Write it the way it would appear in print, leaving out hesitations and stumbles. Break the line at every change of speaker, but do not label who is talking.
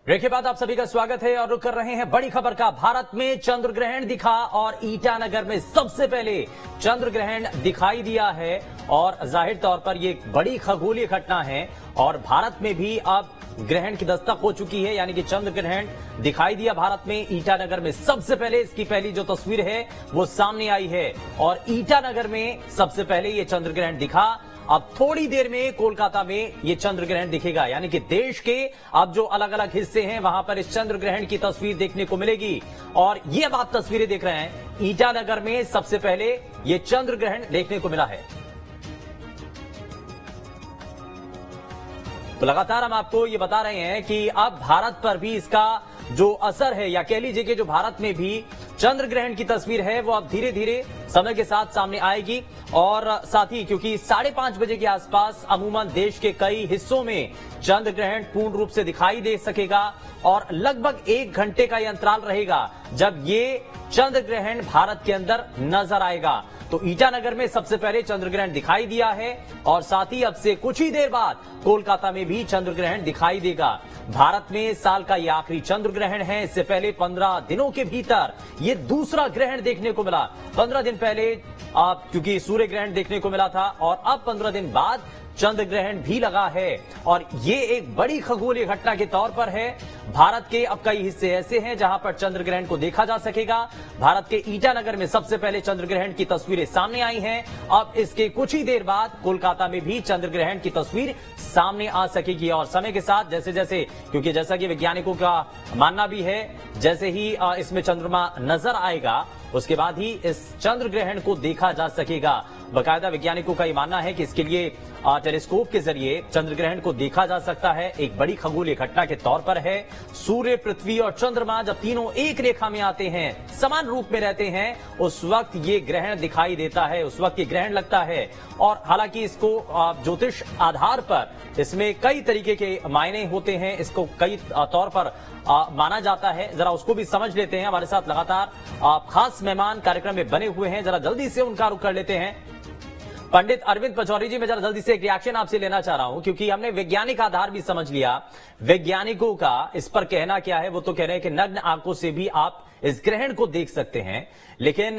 रेखे बाद आप सभी का स्वागत है और रुक कर रहे हैं बड़ी खबर का। भारत में चंद्र ग्रहण दिखा और ईटानगर में सबसे पहले चंद्र ग्रहण दिखाई दिया है और जाहिर तौर पर यह एक बड़ी खगोलीय घटना है और भारत में भी अब ग्रहण की दस्तक हो चुकी है, यानी कि चंद्र ग्रहण दिखाई दिया भारत में। ईटानगर में सबसे पहले इसकी पहली जो तस्वीर है वो सामने आई है और ईटानगर में सबसे पहले ये चंद्र ग्रहण दिखा। अब थोड़ी देर में कोलकाता में ये चंद्र ग्रहण दिखेगा, यानी कि देश के अब जो अलग अलग हिस्से हैं वहां पर इस चंद्र ग्रहण की तस्वीर देखने को मिलेगी। और ये अब आप तस्वीरें देख रहे हैं, ईटानगर में सबसे पहले ये चंद्र ग्रहण देखने को मिला है। तो लगातार हम आपको ये बता रहे हैं कि अब भारत पर भी इसका जो असर है, या कह लीजिए कि जो भारत में भी चंद्र ग्रहण की तस्वीर है वो अब धीरे धीरे समय के साथ सामने आएगी। और साथ ही क्योंकि 5:30 बजे के आसपास अमूमन देश के कई हिस्सों में चंद्र ग्रहण पूर्ण रूप से दिखाई दे सकेगा और लगभग 1 घंटे का यह अंतराल रहेगा जब ये चंद्र ग्रहण भारत के अंदर नजर आएगा। तो ईटानगर में सबसे पहले चंद्र ग्रहण दिखाई दिया है और साथ ही अब से कुछ ही देर बाद कोलकाता में भी चंद्र ग्रहण दिखाई देगा। भारत में साल का यह आखिरी चंद्र ग्रहण है। इससे पहले 15 दिनों के भीतर ये दूसरा ग्रहण देखने को मिला। 15 दिन पहले क्योंकि सूर्य ग्रहण देखने को मिला था और अब 15 दिन बाद चंद्र ग्रहण भी लगा है और ये एक बड़ी खगोलीय घटना के तौर पर है। भारत के अब कई हिस्से ऐसे हैं जहां पर चंद्र ग्रहण को देखा जा सकेगा। भारत के ईटानगर में सबसे पहले चंद्र ग्रहण की तस्वीरें सामने आई हैं। अब इसके कुछ ही देर बाद कोलकाता में भी चंद्र ग्रहण की तस्वीर सामने आ सकेगी और समय के साथ जैसे जैसे, क्योंकि जैसा कि वैज्ञानिकों का मानना भी है, जैसे ही इसमें चंद्रमा नजर आएगा उसके बाद ही इस चंद्र ग्रहण को देखा जा सकेगा। बाकायदा वैज्ञानिकों का यह मानना है कि इसके लिए टेलीस्कोप के जरिए चंद्र ग्रहण को देखा जा सकता है। एक बड़ी खगोलीय घटना के तौर पर है। सूर्य, पृथ्वी और चंद्रमा जब तीनों एक रेखा में आते हैं, समान रूप में रहते हैं, उस वक्त ये ग्रहण दिखाई देता है, उस वक्त ये ग्रहण लगता है। और हालांकि इसको ज्योतिष आधार पर इसमें कई तरीके के मायने होते हैं, इसको कई तौर पर माना जाता है। जरा उसको भी समझ लेते हैं। हमारे साथ लगातार खास मेहमान कार्यक्रम में बने हुए हैं, जरा जल्दी से उनका रुख कर लेते हैं। पंडित अरविंद पचौरी जी, मैं जरा जल्दी से एक रिएक्शन आपसे लेना चाह रहा हूं क्योंकि हमने वैज्ञानिक आधार भी समझ लिया। वैज्ञानिकों का इस पर कहना क्या है, वो तो कह रहे हैं कि नग्न आंखों से भी आप इस ग्रहण को देख सकते हैं, लेकिन